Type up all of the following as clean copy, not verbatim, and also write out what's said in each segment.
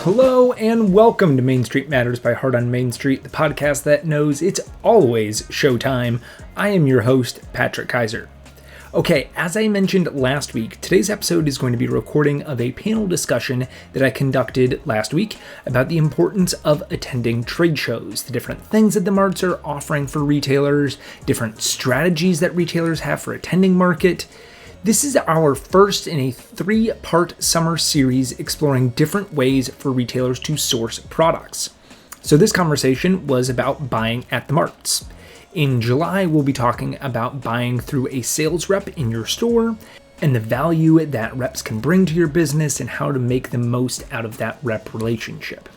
Hello and welcome to Main Street Matters by Heart on Main Street, the podcast that knows it's always showtime. I am your host, Patrick Kaiser. Okay, as I mentioned last week, today's episode is going to be a recording of a panel discussion that I conducted last week about the importance of attending trade shows, the different things that the marts are offering for retailers, different strategies that retailers have for attending market. This is our first in a 3-part summer series exploring different ways for retailers to source products. So this conversation was about buying at the marts. In July, we'll be talking about buying through a sales rep in your store and the value that reps can bring to your business and how to make the most out of that rep relationship.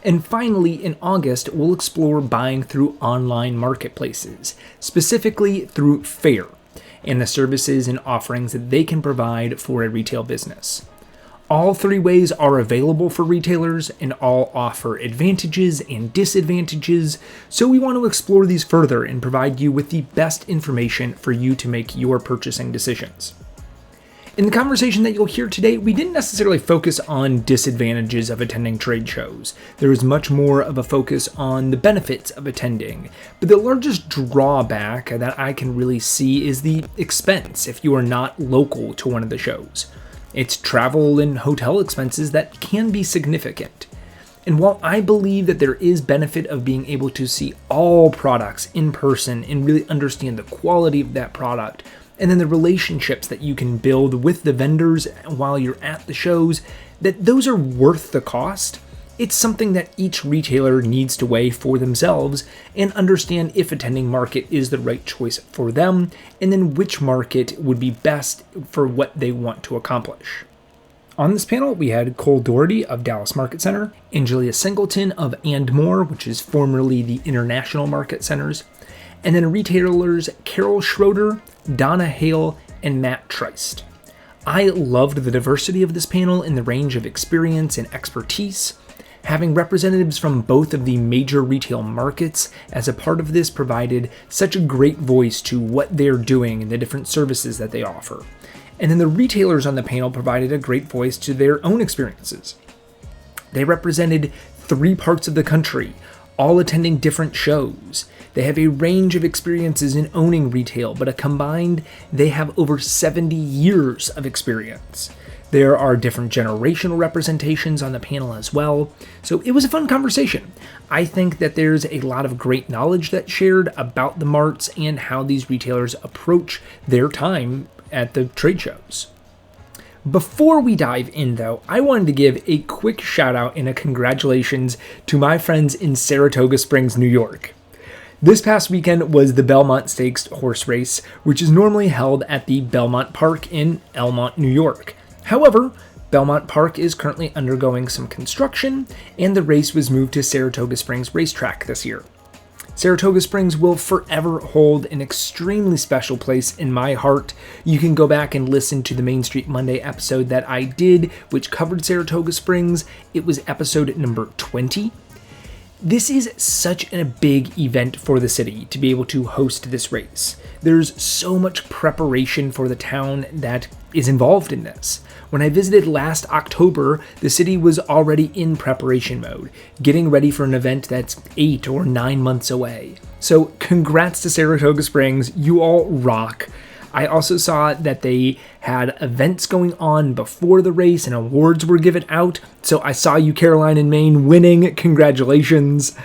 And finally, in August, we'll explore buying through online marketplaces, specifically through Faire, and the services and offerings that they can provide for a retail business. All 3 ways are available for retailers and all offer advantages and disadvantages, so we want to explore these further and provide you with the best information for you to make your purchasing decisions. In the conversation that you'll hear today, we didn't necessarily focus on disadvantages of attending trade shows. There is much more of a focus on the benefits of attending. But the largest drawback that I can really see is the expense if you are not local to one of the shows. It's travel and hotel expenses that can be significant. And while I believe that there is benefit of being able to see all products in person and really understand the quality of that product, and then the relationships that you can build with the vendors while you're at the shows, that those are worth the cost, it's something that each retailer needs to weigh for themselves and understand if attending market is the right choice for them, and then which market would be best for what they want to accomplish. On this panel, we had Cole Doherty of Dallas Market Center, Angelia Singleton of AndMore, which is formerly the International Market Centers, and then retailers Carol Schroeder, Donna Hale, and Matt Trist. I loved the diversity of this panel and the range of experience and expertise. Having representatives from both of the major retail markets as a part of this provided such a great voice to what they're doing and the different services that they offer. And then the retailers on the panel provided a great voice to their own experiences. They represented 3 parts of the country, all attending different shows. They have a range of experiences in owning retail, but combined, they have over 70 years of experience. There are different generational representations on the panel as well, so it was a fun conversation. I think that there's a lot of great knowledge that's shared about the marts and how these retailers approach their time at the trade shows. Before we dive in, though, I wanted to give a quick shout out and a congratulations to my friends in Saratoga Springs, New York. This past weekend was the Belmont Stakes horse race, which is normally held at the Belmont Park in Elmont, New York. However, Belmont Park is currently undergoing some construction, and the race was moved to Saratoga Springs Racetrack this year. Saratoga Springs will forever hold an extremely special place in my heart. You can go back and listen to the Main Street Monday episode that I did, which covered Saratoga Springs. It was episode number 20. This is such a big event for the city to be able to host this race. There's so much preparation for the town that is involved in this. When I visited last October, the city was already in preparation mode, getting ready for an event that's 8 or 9 months away. So congrats to Saratoga Springs, you all rock. I also saw that they had events going on before the race and awards were given out. So I saw you, Caroline and Maine, winning. Congratulations.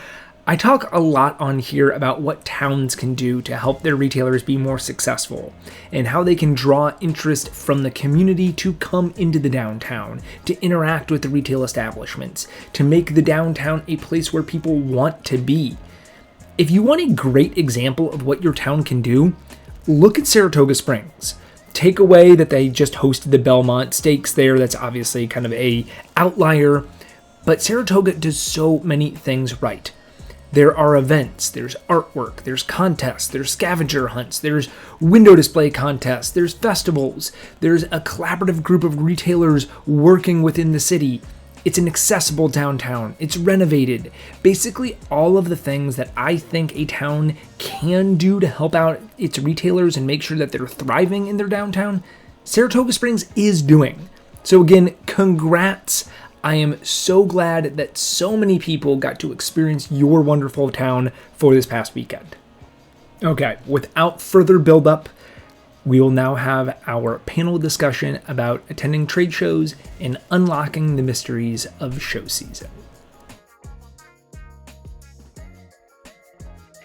I talk a lot on here about what towns can do to help their retailers be more successful and how they can draw interest from the community to come into the downtown, to interact with the retail establishments, to make the downtown a place where people want to be. If you want a great example of what your town can do, look at Saratoga Springs. Take away that they just hosted the Belmont Stakes there. That's obviously kind of a outlier, but Saratoga does so many things right. There are events, there's artwork, there's contests, there's scavenger hunts, there's window display contests, there's festivals, there's a collaborative group of retailers working within the city. It's an accessible downtown. It's renovated. Basically, all of the things that I think a town can do to help out its retailers and make sure that they're thriving in their downtown, Saratoga Springs is doing. So again, congrats. I am so glad that so many people got to experience your wonderful town for this past weekend. Okay, without further build-up, we will now have our panel discussion about attending trade shows and unlocking the mysteries of show season.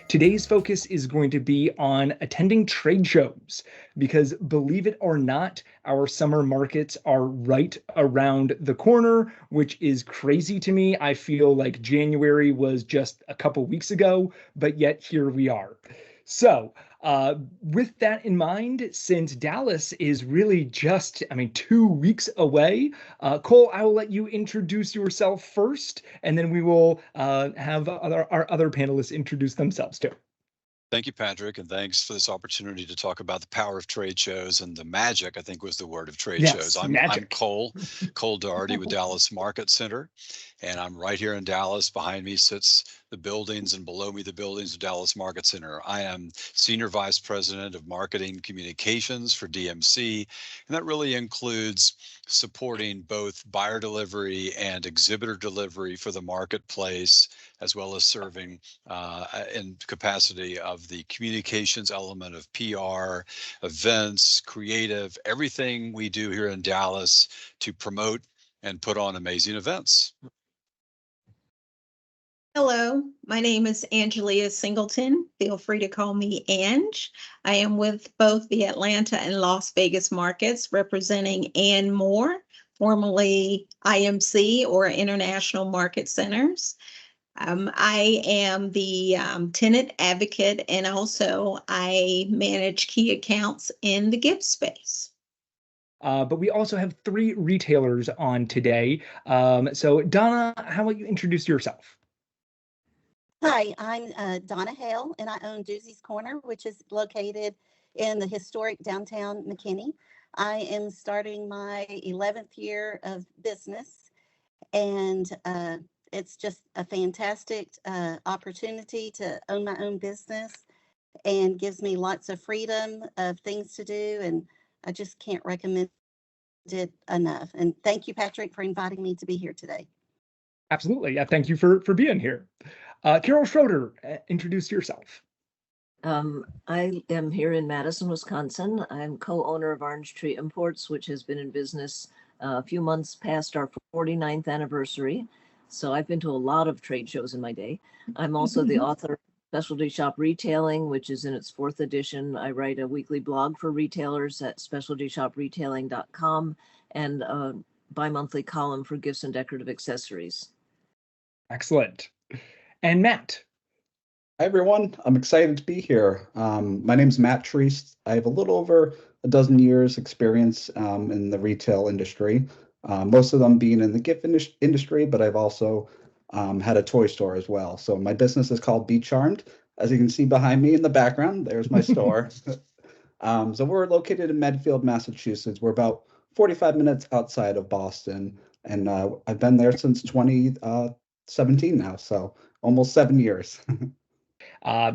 Today's focus is going to be on attending trade shows because, believe it or not, our summer markets are right around the corner, which is crazy to me. I feel like January was just a couple weeks ago, but yet here we are. So, with that in mind, since Dallas is really just, 2 weeks away, Cole, I will let you introduce yourself first, and then we will have our other panelists introduce themselves too. Thank you, Patrick, and thanks for this opportunity to talk about the power of trade shows and the magic, I think was the word of trade shows. I'm Cole Doherty with Dallas Market Center, and I'm right here in Dallas. Behind me sits the buildings, and below me the buildings of Dallas Market Center. I am Senior Vice President of Marketing Communications for DMC, and that really includes supporting both buyer delivery and exhibitor delivery for the marketplace, as well as serving in capacity of the communications element of PR, events, creative, everything we do here in Dallas to promote and put on amazing events. Hello, my name is Angelia Singleton. Feel free to call me Ange. I am with both the Atlanta and Las Vegas markets representing AndMore, formerly IMC or International Market Centers. I am the tenant advocate, and also I manage key accounts in the gift space. But we also have 3 retailers on today. So Donna, how about you introduce yourself? Hi, I'm Donna Hale, and I own Doozy's Corner, which is located in the historic downtown McKinney. I am starting my 11th year of business, and it's just a fantastic opportunity to own my own business and gives me lots of freedom of things to do, and I just can't recommend it enough. And thank you, Patrick, for inviting me to be here today. Absolutely. Yeah, thank you for being here. Carol Schroeder, introduce yourself. I am here in Madison, Wisconsin. I'm co-owner of Orange Tree Imports, which has been in business a few months past our 49th anniversary. So I've been to a lot of trade shows in my day. I'm also the author of Specialty Shop Retailing, which is in its 4th edition. I write a weekly blog for retailers at specialtyshopretelling.com and a bi-monthly column for gifts and decorative accessories. Excellent. And Matt. Hi, everyone. I'm excited to be here. My name's Matt Treese. I have a little over a dozen years experience in the retail industry, most of them being in the gift industry, but I've also had a toy store as well. So my business is called Be Charmed. As you can see behind me in the background, there's my store. So we're located in Medfield, Massachusetts. We're about 45 minutes outside of Boston, and I've been there since 2017 now, so almost 7 years.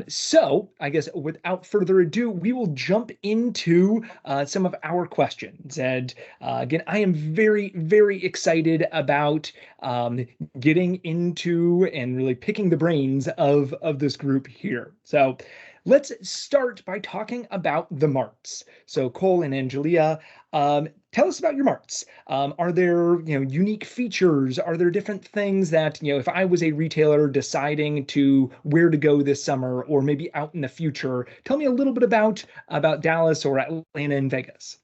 So I guess without further ado, we will jump into some of our questions. And again, I am very, very excited about getting into and really picking the brains of this group here. So let's start by talking about the marts. So Cole and Angelia, tell us about your marts. Are there, unique features? Are there different things that, if I was a retailer deciding to where to go this summer or maybe out in the future, tell me a little bit about Dallas or Atlanta and Vegas.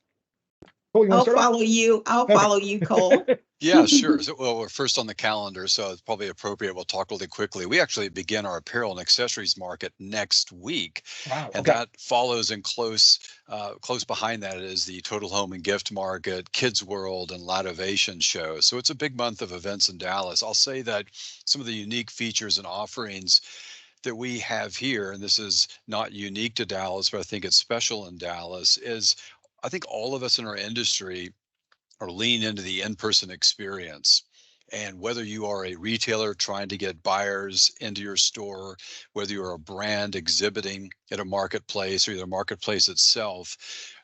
Cole, I'll follow you. I'll follow you, Cole. Yeah, sure. So, well, we're first on the calendar, so it's probably appropriate. We'll talk really quickly. We actually begin our apparel and accessories market next week. Wow, and that follows in close behind that is the Total Home and Gift Market, Kids World, and Lativation show. So it's a big month of events in Dallas. I'll say that some of the unique features and offerings that we have here, and this is not unique to Dallas, but I think it's special in Dallas, is I think all of us in our industry or lean into the in-person experience. And whether you are a retailer trying to get buyers into your store, whether you're a brand exhibiting at a marketplace or the marketplace itself,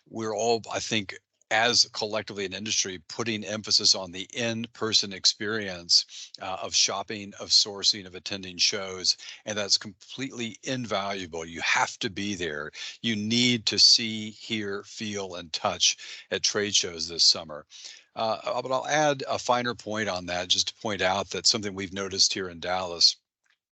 we're all, I think, as collectively an industry, putting emphasis on the in-person experience of shopping, of sourcing, of attending shows, and that's completely invaluable. You have to be there. You need to see, hear, feel, and touch at trade shows this summer. But I'll add a finer point on that, just to point out that something we've noticed here in Dallas.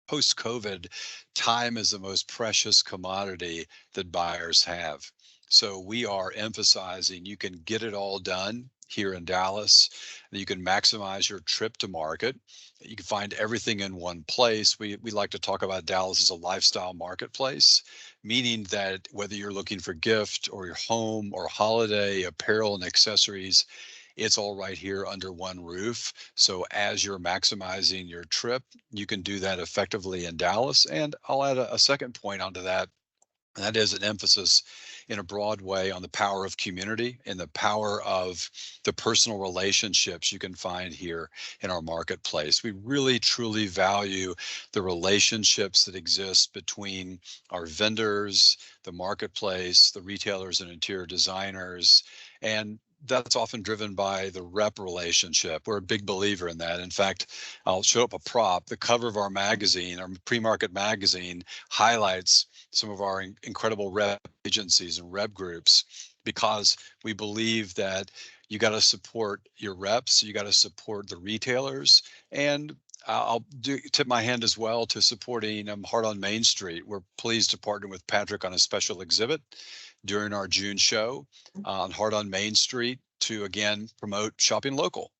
Post-COVID, time is the most precious commodity that buyers have. So we are emphasizing you can get it all done here in Dallas. You can maximize your trip to market. You can find everything in one place. We like to talk about Dallas as a lifestyle marketplace, meaning that whether you're looking for gift or your home or holiday apparel and accessories, it's all right here under one roof. So as you're maximizing your trip, you can do that effectively in Dallas. And I'll add a second point onto that. And that is an emphasis in a broad way on the power of community and the power of the personal relationships you can find here in our marketplace. We really, truly value the relationships that exist between our vendors, the marketplace, the retailers and interior designers, and that's often driven by the rep relationship. We're a big believer in that. In fact, I'll show up a prop. The cover of our magazine, our pre-market magazine, highlights some of our incredible rep agencies and rep groups, because we believe that you got to support your reps, you got to support the retailers, and I'll tip my hand as well to supporting Heart on Main Street. We're pleased to partner with Patrick on a special exhibit during our June show on Heart on Main Street to, again, promote shopping local.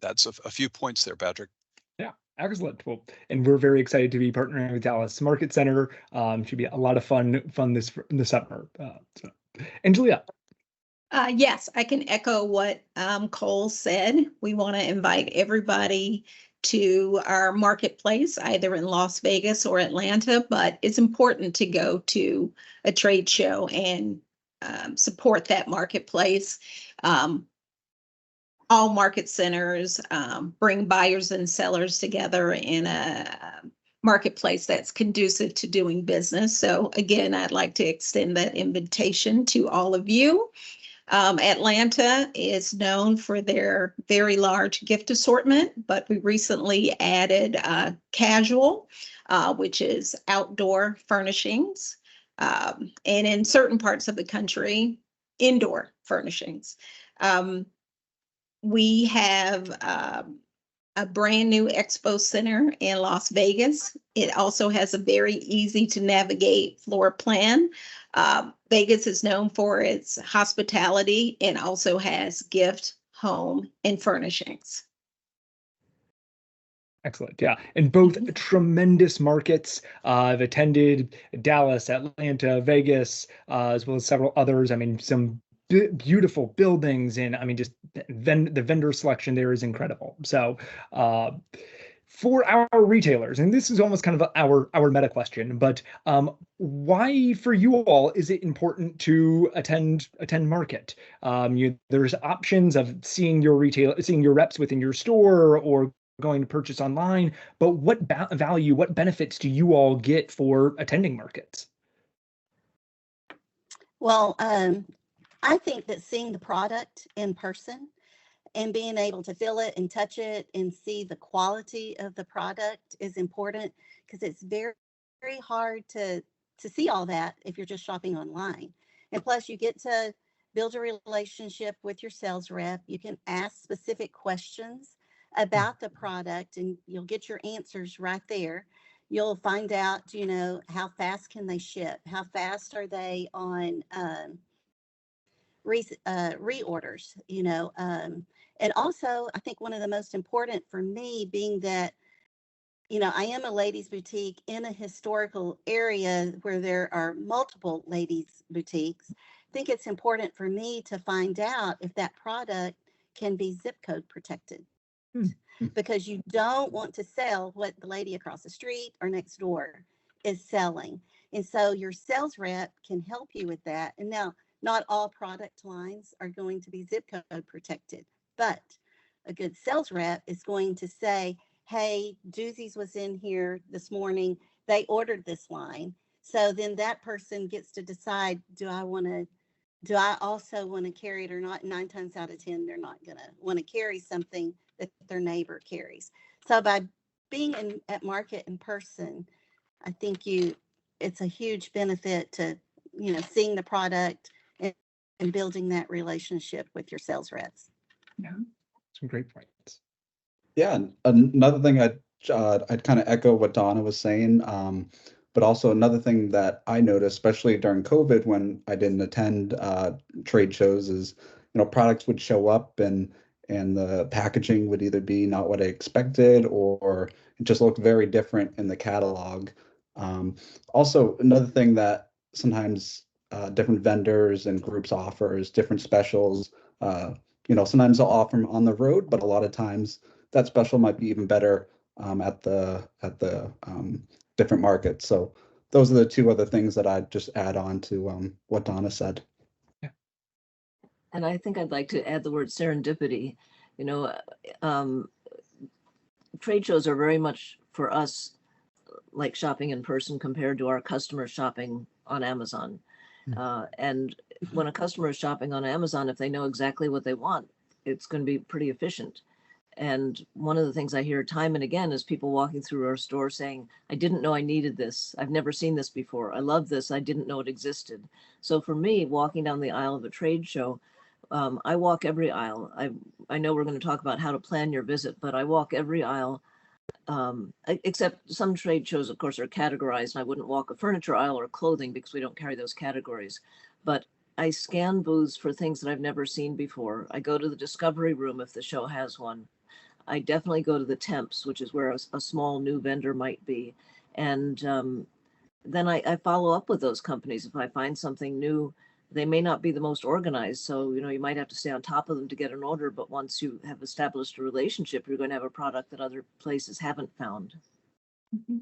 That's a few points there, Patrick. Yeah, excellent. Well, and we're very excited to be partnering with Dallas Market Center. Should be a lot of fun this summer. And Julia. Yes, I can echo what Cole said. We want to invite everybody to our marketplace, either in Las Vegas or Atlanta, but it's important to go to a trade show and support that marketplace. All market centers bring buyers and sellers together in a marketplace that's conducive to doing business. So again, I'd like to extend that invitation to all of you. Atlanta is known for their very large gift assortment, but we recently added casual, which is outdoor furnishings, and in certain parts of the country, indoor furnishings. We have a brand new expo center in Las Vegas. It also has a very easy to navigate floor plan. Vegas is known for its hospitality and also has gift, home, and furnishings. Excellent. Yeah. And both tremendous markets. I've attended Dallas, Atlanta, Vegas, as well as several others. I mean, some beautiful buildings, and I mean, just the vendor selection there is incredible. So for our retailers, and this is almost kind of our meta question, but why for you all is it important to attend market? There's options of seeing your reps within your store or going to purchase online, but what value, what benefits do you all get for attending markets? Well, I think that seeing the product in person and being able to feel it and touch it and see the quality of the product is important, because it's very, very hard to see all that if you're just shopping online. And plus, you get to build a relationship with your sales rep. You can ask specific questions about the product and you'll get your answers right there. You'll find out, how fast can they ship? How fast are they on reorders, and also I think one of the most important for me, being that, I am a ladies boutique in a historical area where there are multiple ladies boutiques. I think it's important for me to find out if that product can be zip code protected, because you don't want to sell what the lady across the street or next door is selling. And so your sales rep can help you with that. And now, not all product lines are going to be zip code protected, but a good sales rep is going to say, hey, Doozy's was in here this morning. They ordered this line. So then that person gets to decide, do I want to do I also want to carry it or not? 9 times out of 10, they're not going to want to carry something that their neighbor carries. So by being at market in person, I think it's a huge benefit to, seeing the product and building that relationship with your sales reps. Yeah, some great points. Yeah, another thing I'd kind of echo what Donna was saying, but also another thing that I noticed, especially during COVID when I didn't attend trade shows, is products would show up and the packaging would either be not what I expected or it just looked very different in the catalog. Also, another thing that sometimes different vendors and groups offer is different specials. Sometimes they'll offer them on the road, but a lot of times that special might be even better at the different markets. So those are the two other things that I'd just add on to what Donna said. Yeah. And I think I'd like to add the word serendipity. Trade shows are very much for us like shopping in person compared to our customers shopping on Amazon. And when a customer is shopping on Amazon, if they know exactly what they want, it's going to be pretty efficient. And one of the things I hear time and again is people walking through our store saying, I didn't know I needed this. I've never seen this before. I love this. I didn't know it existed. So for me, walking down the aisle of a trade show, I walk every aisle. I know we're going to talk about how to plan your visit, but I walk every aisle, except some trade shows, of course, are categorized. And I wouldn't walk a furniture aisle or clothing because we don't carry those categories. But I scan booths for things that I've never seen before. I go to the discovery room if the show has one. I definitely go to the temps, which is where a small new vendor might be. And then I follow up with those companies. If I find something new, they may not be the most organized. So, you might have to stay on top of them to get an order. But once you have established a relationship, you're going to have a product that other places haven't found. Mm-hmm.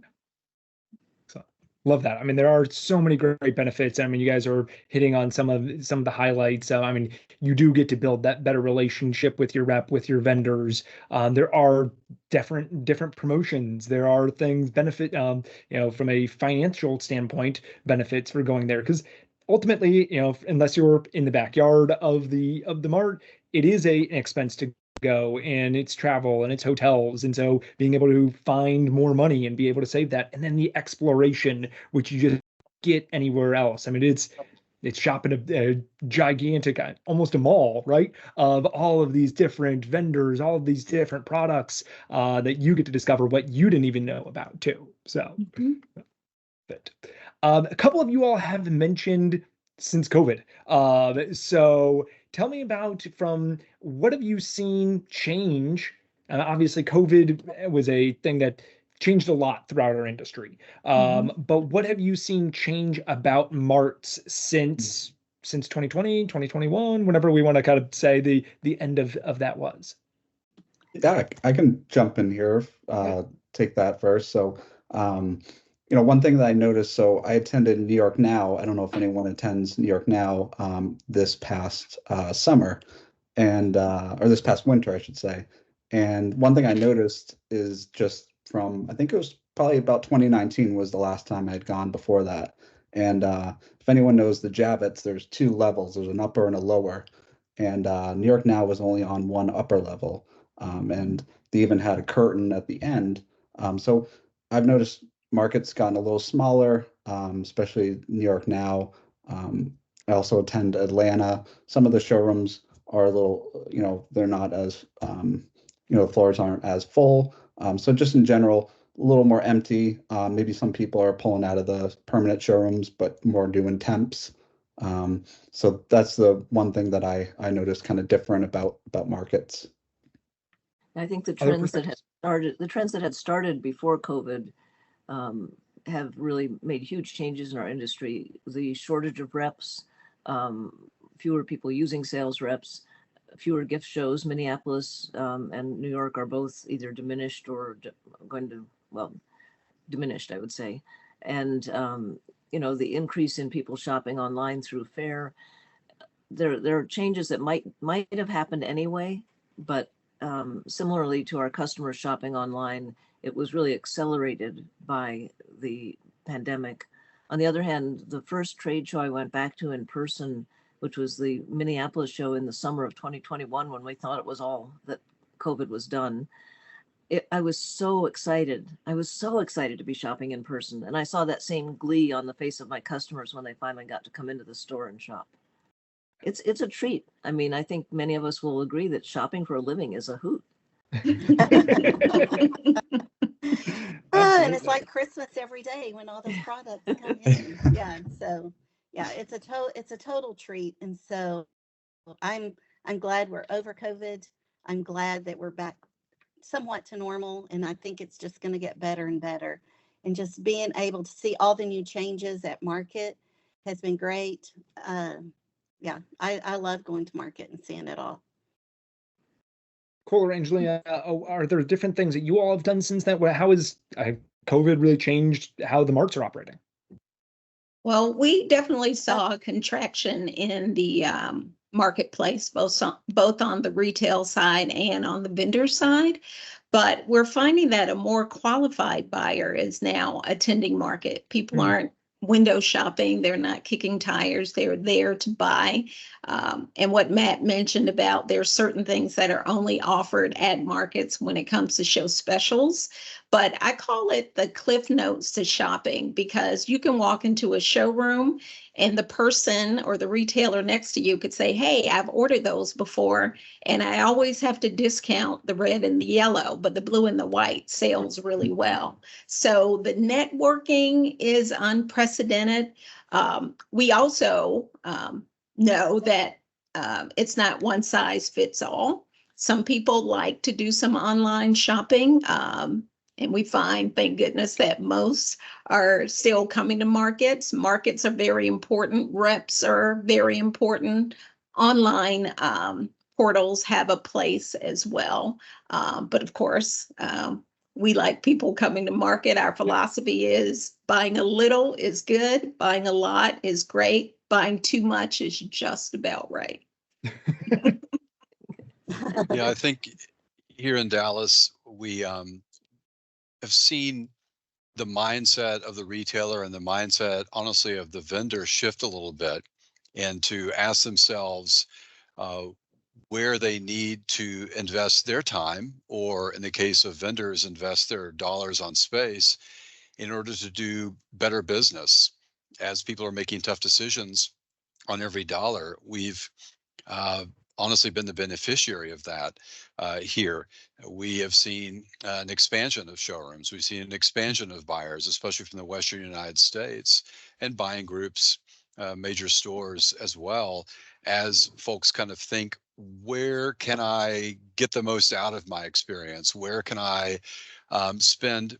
Love that. I mean, there are so many great benefits. I mean, you guys are hitting on some of the highlights. I mean, you do get to build that better relationship with your rep, with your vendors. There are different promotions. There are things benefit, from a financial standpoint, benefits for going there because ultimately, unless you're in the backyard of the mart, it is an expense to go, and it's travel and it's hotels, and so being able to find more money and be able to save that, and then the exploration which you just get anywhere else. I mean, it's shopping a gigantic, almost a mall, right, of all of these different vendors, all of these different products that you get to discover what you didn't even know about too. So but a couple of you all have mentioned since COVID. So tell me about from what have you seen change? Obviously, COVID was a thing that changed a lot throughout our industry. But what have you seen change about marts since 2020, 2021, whenever we want to kind of say the end of that was? Yeah, I can jump in here, take that first. So, one thing that I noticed, so I attended New York Now. I don't know if anyone attends New York Now this past summer or this past winter, I should say. And one thing I noticed is just from, I think it was probably about 2019 was the last time I had gone before that. And if anyone knows the Javits, there's two levels. There's an upper and a lower. And New York Now was only on one upper level. And they even had a curtain at the end. So I've noticed markets gotten a little smaller, especially New York Now. I also attend Atlanta. Some of the showrooms are a little, they're not as, the floors aren't as full. So just in general, a little more empty. Maybe some people are pulling out of the permanent showrooms, but more doing temps. So that's the one thing that I noticed kind of different about markets. I think the trends that had started before COVID have really made huge changes in our industry. The shortage of reps, fewer people using sales reps, fewer gift shows. Minneapolis and New York are both either diminished or diminished, I would say. And, the increase in people shopping online through Fair, there are changes that might have happened anyway, but similarly to our customers shopping online, it was really accelerated by the pandemic. On the other hand, the first trade show I went back to in person which was the Minneapolis show in the summer of 2021 when we thought it was all that COVID was done. I was so excited. I was so excited to be shopping in person. And I saw that same glee on the face of my customers when they finally got to come into the store and shop. It's a treat. I mean, I think many of us will agree that shopping for a living is a hoot. And it's like Christmas every day when all those products come in. Yeah. So yeah, it's a total treat. And so I'm glad we're over COVID. I'm glad that we're back somewhat to normal. And I think it's just going to get better and better. And just being able to see all the new changes at market has been great. Yeah, I love going to market and seeing it all. Cole or Angelina, are there different things that you all have done since then? How has COVID really changed how the marts are operating? Well, we definitely saw a contraction in the marketplace, both on the retail side and on the vendor side. But we're finding that a more qualified buyer is now attending market. People aren't window shopping. They're not kicking tires. They're there to buy. And what Matt mentioned about there's certain things that are only offered at markets when it comes to show specials. But I call it the cliff notes to shopping, because you can walk into a showroom and the person or the retailer next to you could say, hey, I've ordered those before, and I always have to discount the red and the yellow, but the blue and the white sells really well. So the networking is unprecedented. We also know that it's not one size fits all. Some people like to do some online shopping. And we find, thank goodness, that most are still coming to markets. Markets are very important. Reps are very important. Online portals have a place as well. But of course, we like people coming to market. Our philosophy is buying a little is good. Buying a lot is great. Buying too much is just about right. Yeah, I think here in Dallas, we have seen the mindset of the retailer and the mindset, honestly, of the vendor shift a little bit, and to ask themselves where they need to invest their time, or in the case of vendors, invest their dollars on space in order to do better business. As people are making tough decisions on every dollar, we've honestly been the beneficiary of that here. We have seen an expansion of showrooms. We've seen an expansion of buyers, especially from the Western United States, and buying groups, major stores as well, as folks kind of think, where can I get the most out of my experience? Where can I spend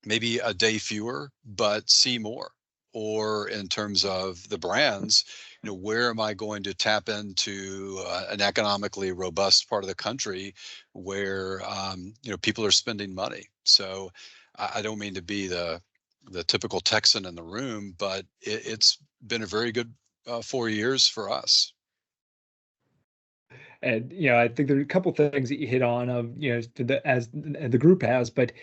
maybe a day fewer, but see more? Or in terms of the brands, where am I going to tap into an economically robust part of the country where people are spending money? So I don't mean to be the typical Texan in the room, but it's been a very good 4 years for us. And I think there are a couple things that you hit on of as the group has, but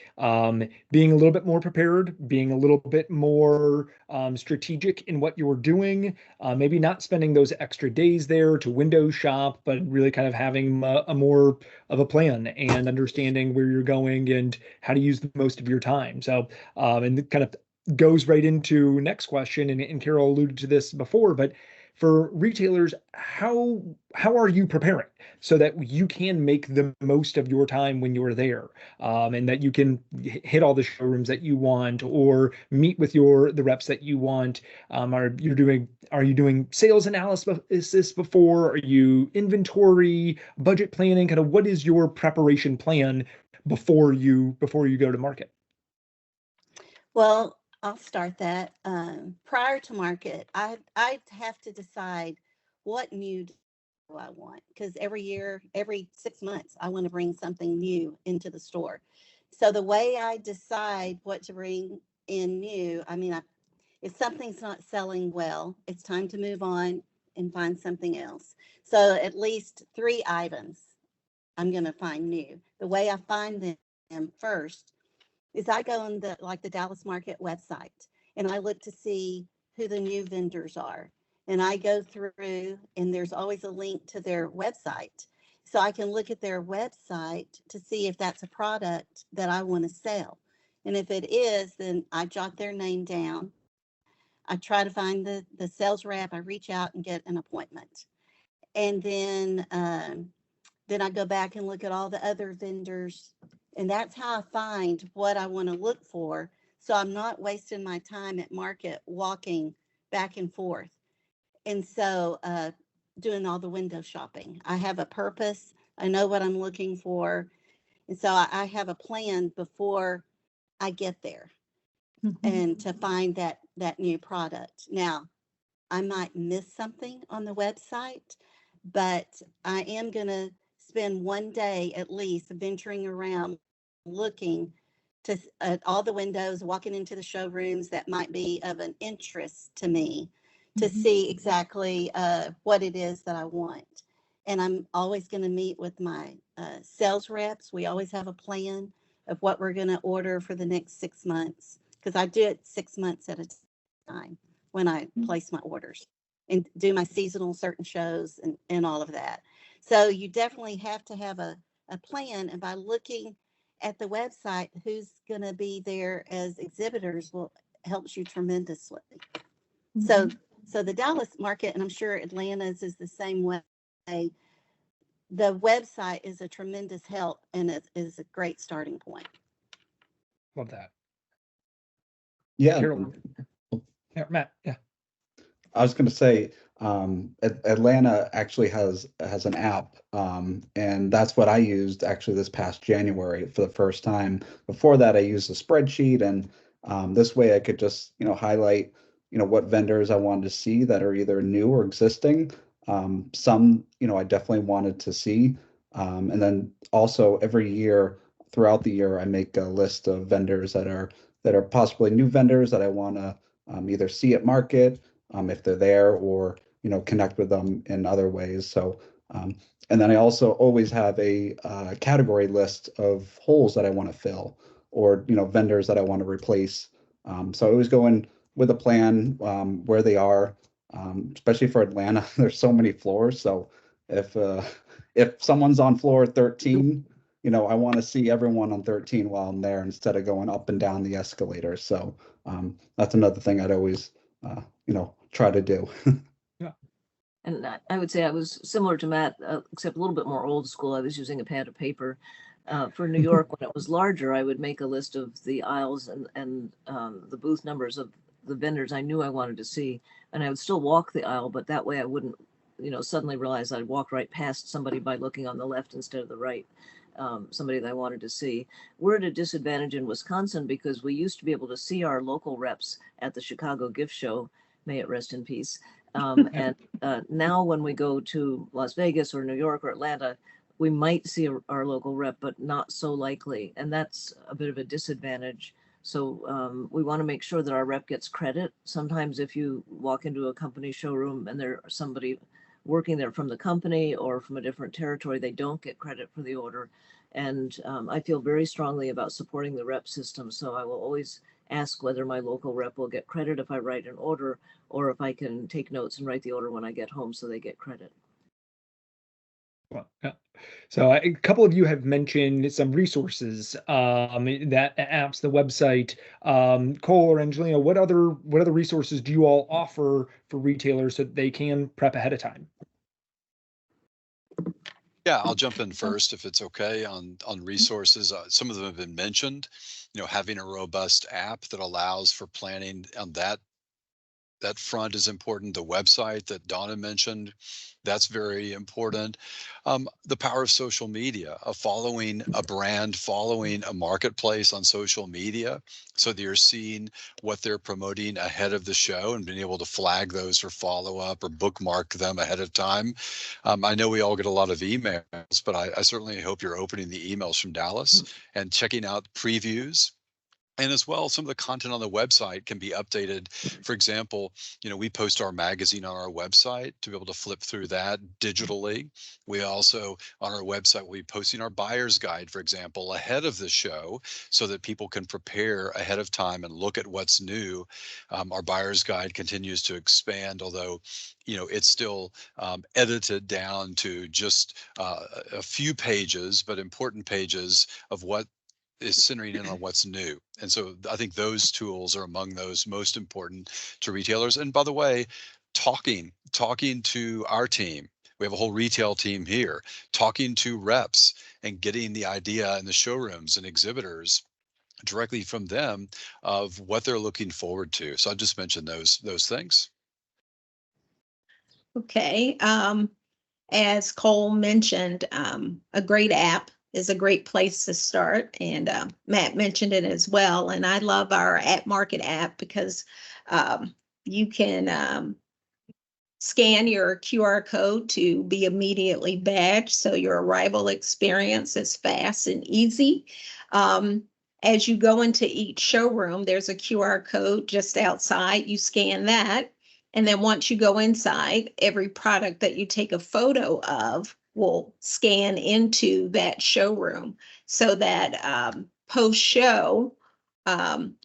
being a little bit more prepared, being a little bit more strategic in what you're doing, maybe not spending those extra days there to window shop, but really kind of having a more of a plan and understanding where you're going and how to use the most of your time. So and it kind of goes right into next question, and Carol alluded to this before, but for retailers, how are you preparing so that you can make the most of your time when you're there, and that you can hit all the showrooms that you want or meet with the reps that you want? Are you doing sales analysis before? Are you inventory, budget planning? Kind of what is your preparation plan before you go to market? Well, I'll start that. Prior to market, I'd have to decide what new do I want, because every 6 months, I want to bring something new into the store. So the way I decide what to bring in new, if something's not selling well, it's time to move on and find something else. So at least 3 items I'm going to find new. The way I find them first is I go on the Dallas Market website, and I look to see who the new vendors are. and I go through, and there's always a link to their website. So I can look at their website to see if that's a product that I want to sell. And if it is, then I jot their name down. I try to find the sales rep. I reach out and get an appointment. And then I go back and look at all the other vendors. And that's how I find what I want to look for. So I'm not wasting my time at market walking back and forth. And so doing all the window shopping. I have a purpose. I know what I'm looking for. And so I have a plan before I get there and to find that new product. Now, I might miss something on the website, but I am going to spend one day at least venturing around looking to at all the windows, walking into the showrooms that might be of an interest to me to see exactly what it is that I want. And I'm always going to meet with my sales reps. We always have a plan of what we're going to order for the next 6 months because I do it 6 months at a time when I place my orders and do my seasonal certain shows and all of that. So you definitely have to have a plan. And by looking at the website, who's going to be there as exhibitors will helps you tremendously. So the Dallas market, and I'm sure Atlanta's is the same way. The website is a tremendous help and it is a great starting point. Love that. Yeah. Carol. Yeah, Matt. Yeah. I was going to say, Atlanta actually has an app, and that's what I used actually this past January for the first time. Before that, I used a spreadsheet, and this way I could just highlight what vendors I wanted to see that are either new or existing. Some I definitely wanted to see, and then also every year throughout the year I make a list of vendors that are possibly new vendors that I want to either see at market if they're there or connect with them in other ways. So and then I also always have a category list of holes that I want to fill or vendors that I want to replace. So I always go in with a plan where they are, especially for Atlanta. There's so many floors. So if someone's on floor 13, I want to see everyone on 13 while I'm there instead of going up and down the escalator. So that's another thing I'd always try to do. Yeah. And I would say I was similar to Matt, except a little bit more old school. I was using a pad of paper. For New York, when it was larger, I would make a list of the aisles and the booth numbers of the vendors I knew I wanted to see. And I would still walk the aisle, but that way I wouldn't, suddenly realize I'd walked right past somebody by looking on the left instead of the right. Somebody that I wanted to see. We're at a disadvantage in Wisconsin because we used to be able to see our local reps at the Chicago Gift Show, may it rest in peace. And now when we go to Las Vegas or New York or Atlanta, we might see our local rep, but not so likely. And that's a bit of a disadvantage. So we want to make sure that our rep gets credit. Sometimes if you walk into a company showroom and there's somebody working there from the company or from a different territory, they don't get credit for the order. And I feel very strongly about supporting the rep system. So I will always ask whether my local rep will get credit if I write an order or if I can take notes and write the order when I get home so they get credit. Well, yeah. So a couple of you have mentioned some resources, that apps, the website. Cole or Angelina, what other resources do you all offer for retailers so that they can prep ahead of time? Yeah, I'll jump in first if it's okay on resources. Some of them have been mentioned. Having a robust app that allows for planning on that front is important. The website that Donna mentioned, that's very important. The power of social media, of following a brand, following a marketplace on social media, so that you're seeing what they're promoting ahead of the show and being able to flag those for follow-up or bookmark them ahead of time. I know we all get a lot of emails, but I certainly hope you're opening the emails from Dallas and checking out previews And as well, some of the content on the website can be updated. For example, we post our magazine on our website to be able to flip through that digitally. We also, on our website, will be posting our buyer's guide, for example, ahead of the show so that people can prepare ahead of time and look at what's new. Our buyer's guide continues to expand, although, it's still edited down to just a few pages, but important pages of what is centering in on what's new. And so I think those tools are among those most important to retailers. And by the way, talking to our team. We have a whole retail team here, talking to reps and getting the idea in the showrooms and exhibitors directly from them of what they're looking forward to. So I just mentioned those things. Okay. As Cole mentioned, a great app is a great place to start. And Matt mentioned it as well. And I love our At Market app because you can scan your QR code to be immediately badged. So your arrival experience is fast and easy. As you go into each showroom, there's a QR code just outside. You scan that. And then once you go inside, every product that you take a photo of will scan into that showroom so that post-show,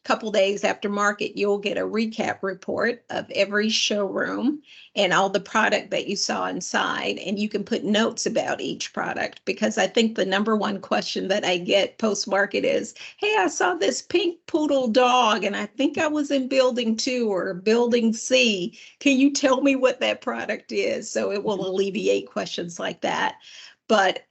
couple days after market, you'll get a recap report of every showroom and all the product that you saw inside. And you can put notes about each product, because I think the number one question that I get post-market is, hey, I saw this pink poodle dog and I think I was in building 2 or building C. Can you tell me what that product is? So it will alleviate questions like that. But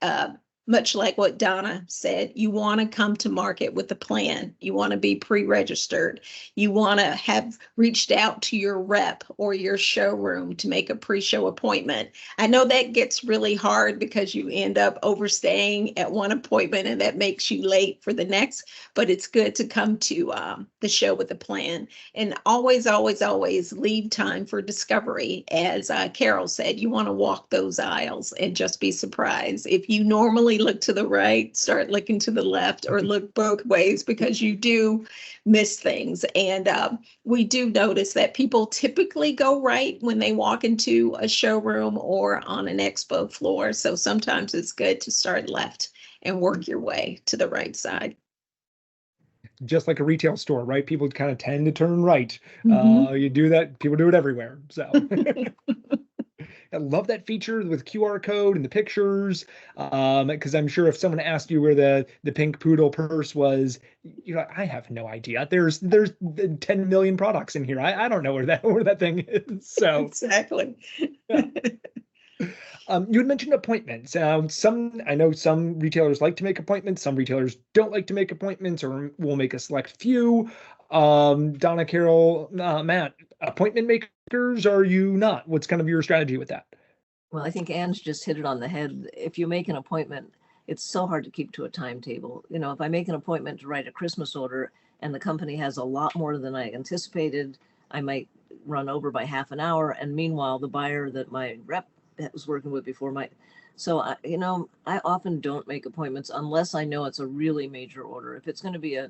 much like what Donna said, you want to come to market with a plan. You want to be pre-registered. You want to have reached out to your rep or your showroom to make a pre-show appointment. I know that gets really hard because you end up overstaying at one appointment and that makes you late for the next, but it's good to come to the show with a plan. And always, always, always leave time for discovery. As Carol said, you want to walk those aisles and just be surprised. If you normally look to the right, start looking to the left, or look both ways, because you do miss things. And we do notice that people typically go right when they walk into a showroom or on an expo floor. So sometimes it's good to start left and work your way to the right side. Just like a retail store, right? People kind of tend to turn right. Mhm. You do that, people do it everywhere. So I love that feature with QR code and the pictures. Because I'm sure if someone asked you where the pink poodle purse was, I have no idea. There's 10 million products in here. I don't know where that thing is. So Exactly. yeah. You had mentioned appointments. I know some retailers like to make appointments. Some retailers don't like to make appointments, or will make a select few. Donna, Carol, Matt, appointment makers, are you not? What's kind of your strategy with that? Well, I think Anne's just hit it on the head. If you make an appointment, it's so hard to keep to a timetable. If I make an appointment to write a Christmas order and the company has a lot more than I anticipated, I might run over by half an hour. And meanwhile, the buyer that my rep was working with before might. So, I often don't make appointments unless I know it's a really major order. If it's going to be a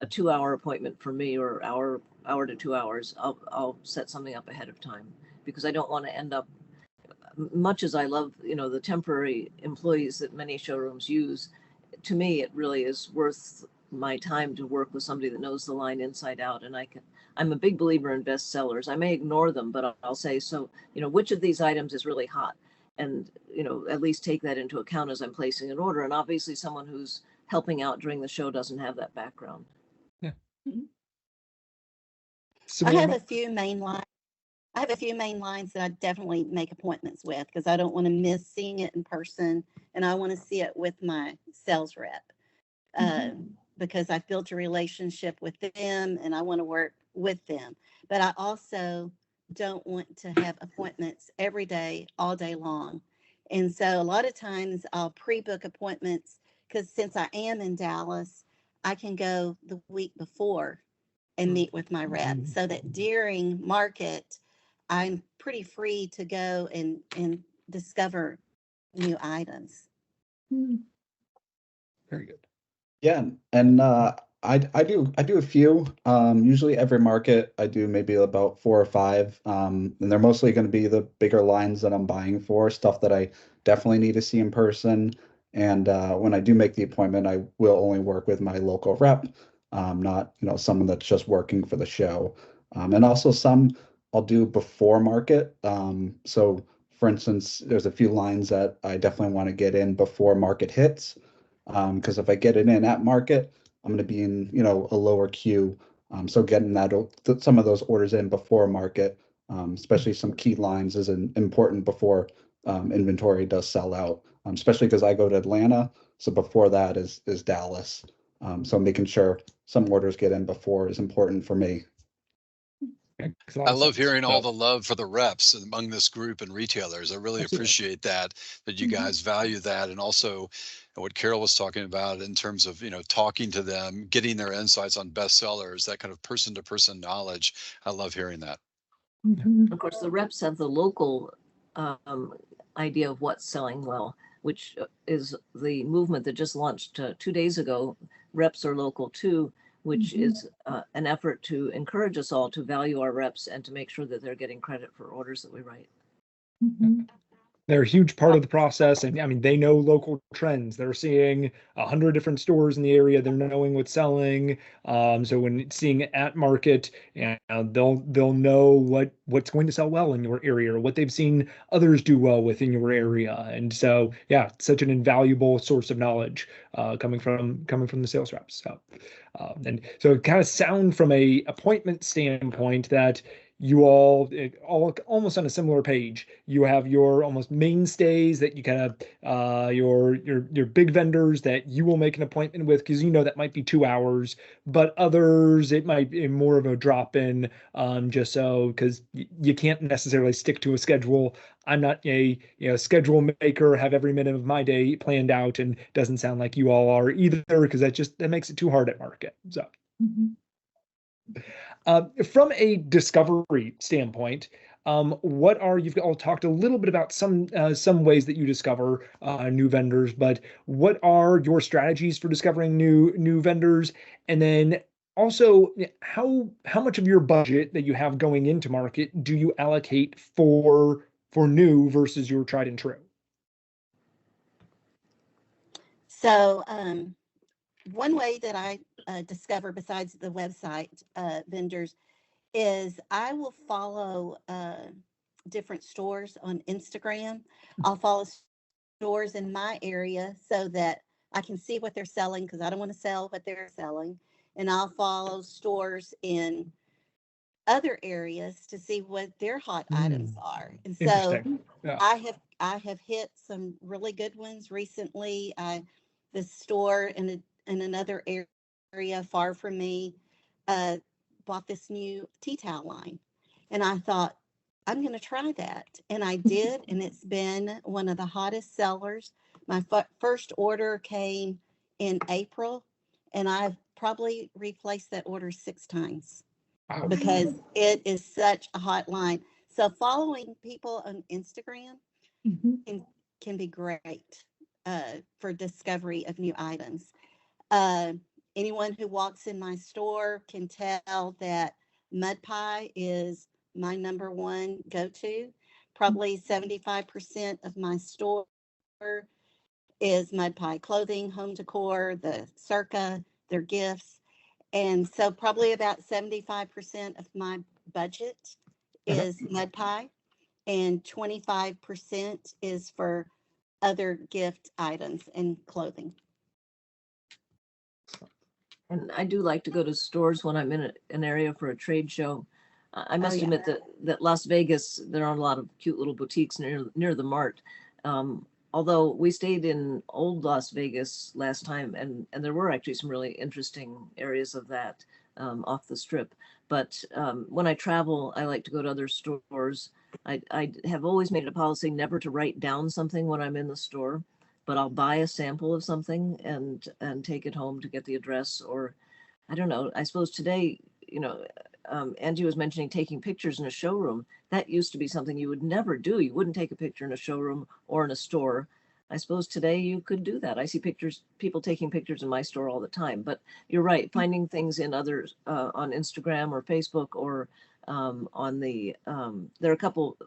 2-hour appointment for me, or hour to 2 hours, I'll set something up ahead of time, because I don't want to end up, much as I love, the temporary employees that many showrooms use, to me, it really is worth my time to work with somebody that knows the line inside out. And I'm a big believer in best sellers. I may ignore them, but I'll say, so, which of these items is really hot? And, at least take that into account as I'm placing an order. And obviously someone who's helping out during the show doesn't have that background. Yeah. I have a few main lines. That I definitely make appointments with, because I don't want to miss seeing it in person, and I want to see it with my sales rep, because I've built a relationship with them and I want to work with them. But I also don't want to have appointments every day, all day long. And so a lot of times I'll pre-book appointments, because since I am in Dallas, I can go the week before and meet with my rep, so that during market, I'm pretty free to go and discover new items. Very good. Yeah, and I do a few. Usually every market I do maybe about four or five. And they're mostly going to be the bigger lines that I'm buying for, stuff that I definitely need to see in person. And when I do make the appointment, I will only work with my local rep, not someone that's just working for the show. And also some I'll do before market. So for instance, there's a few lines that I definitely want to get in before market hits. Because if I get it in at market, I'm going to be in, a lower queue. So getting some of those orders in before market, especially some key lines, is important before inventory does sell out. Especially because I go to Atlanta, so before that is Dallas. So making sure some orders get in before is important for me. I love hearing all the love for the reps among this group and retailers. I really appreciate that you guys value that. And also what Carol was talking about in terms of, talking to them, getting their insights on bestsellers, that kind of person to person knowledge. I love hearing that. Of course, the reps have the local idea of what's selling well, which is the movement that just launched 2 days ago. Reps are local too, which is an effort to encourage us all to value our reps and to make sure that they're getting credit for orders that we write. They're a huge part of the process. And I mean, they know local trends. They're seeing 100 different stores in the area. They're knowing what's selling. So when seeing at market, they'll know what's going to sell well in your area or what they've seen others do well within your area. And so, yeah, such an invaluable source of knowledge coming from the sales reps. And so it kind of sound from a appointment standpoint that you all almost on a similar page. You have your almost mainstays that you kind of your big vendors that you will make an appointment with because that might be 2 hours, but others it might be more of a drop in, just so because you can't necessarily stick to a schedule. I'm not a schedule maker, have every minute of my day planned out, and doesn't sound like you all are either because that makes it too hard at market. So. From a discovery standpoint, you've all talked a little bit about some ways that you discover new vendors, but what are your strategies for discovering new vendors? And then also, how much of your budget that you have going into market do you allocate for new versus your tried and true? So one way that I discover besides the website vendors is I will follow different stores on Instagram. I'll follow stores in my area so that I can see what they're selling because I don't want to sell what they're selling. And I'll follow stores in other areas to see what their hot items are. And so Yeah. I have hit some really good ones recently. The store in another area far from me bought this new tea towel line, and I thought I'm going to try that, and I did, and it's been one of the hottest sellers. My first order came in April, and I've probably replaced that order 6 times. Wow. Because it is such a hot line. So following people on Instagram can be great for discovery of new items. Anyone who walks in my store can tell that mud pie is my number one go-to. Probably 75% of my store is mud pie clothing, home decor, the circa, their gifts. And so probably about 75% of my budget is mud pie and 25% is for other gift items and clothing. And I do like to go to stores when I'm in an area for a trade show. I must admit that Las Vegas, there are a lot of cute little boutiques near the mart. Although we stayed in old Las Vegas last time, and there were actually some really interesting areas of that off the strip. But when I travel, I like to go to other stores. I have always made it a policy never to write down something when I'm in the store, but I'll buy a sample of something and take it home to get the address. Or I don't know, I suppose today, Angie was mentioning taking pictures in a showroom. That used to be something you would never do. You wouldn't take a picture in a showroom or in a store. I suppose today you could do that. I see people taking pictures in my store all the time. But you're right, finding things in others on Instagram or Facebook or on there are a couple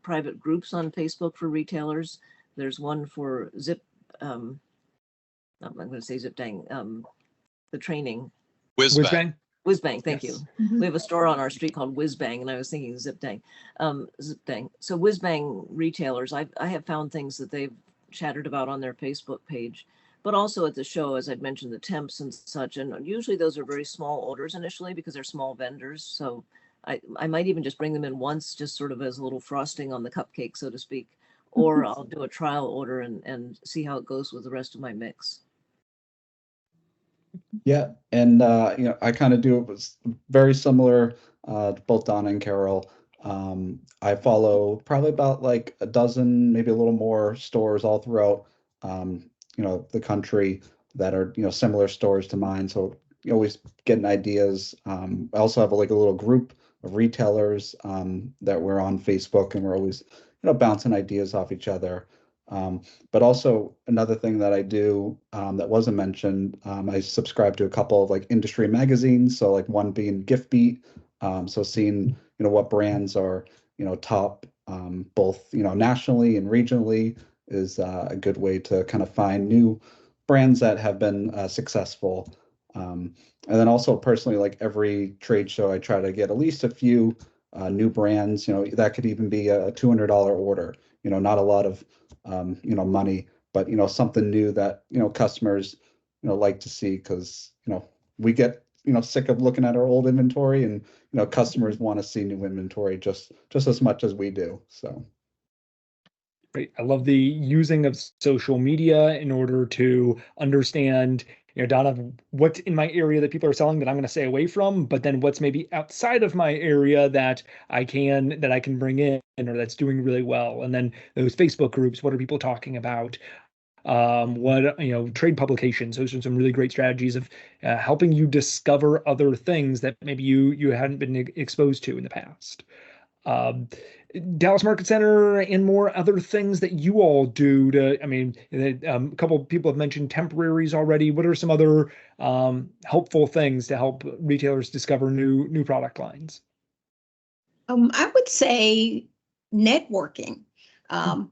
private groups on Facebook for retailers. There's one for I'm going to say Zip Dang, the training. Whizbang. Whizbang, thank you. We have a store on our street called Whizbang, and I was thinking Zip Dang. Zip Dang. So Whizbang retailers, I have found things that they've chattered about on their Facebook page, but also at the show, as I'd mentioned, the temps and such. And usually those are very small orders initially because they're small vendors. So I might even just bring them in once, just sort of as a little frosting on the cupcake, so to speak, or I'll do a trial order and see how it goes with the rest of my mix. Yeah, and I kind of do it was very similar to both Donna and Carol. I follow probably about like a dozen, maybe a little more stores all throughout the country that are similar stores to mine. So you always getting ideas. I also have like a little group of retailers that we're on Facebook, and we're always bouncing ideas off each other. But also another thing that I do that wasn't mentioned, I subscribe to a couple of like industry magazines. So like one being Gift Beat. So seeing what brands are top both nationally and regionally is a good way to kind of find new brands that have been successful. And then also personally, like every trade show, I try to get at least a few new brands. That could even be a $200 order. Not a lot of money, but something new that customers like to see, because we get sick of looking at our old inventory, and customers want to see new inventory just as much as we do. So Great. I love the using of social media in order to understand, Donna, what's in my area that people are selling that I'm going to stay away from, but then what's maybe outside of my area that I can bring in or that's doing really well. And then those Facebook groups, what are people talking about? What trade publications. Those are some really great strategies of helping you discover other things that maybe you hadn't been exposed to in the past. Dallas Market Center and more other things that you all do to, a couple of people have mentioned temporaries already. What are some other helpful things to help retailers discover new product lines? I would say networking.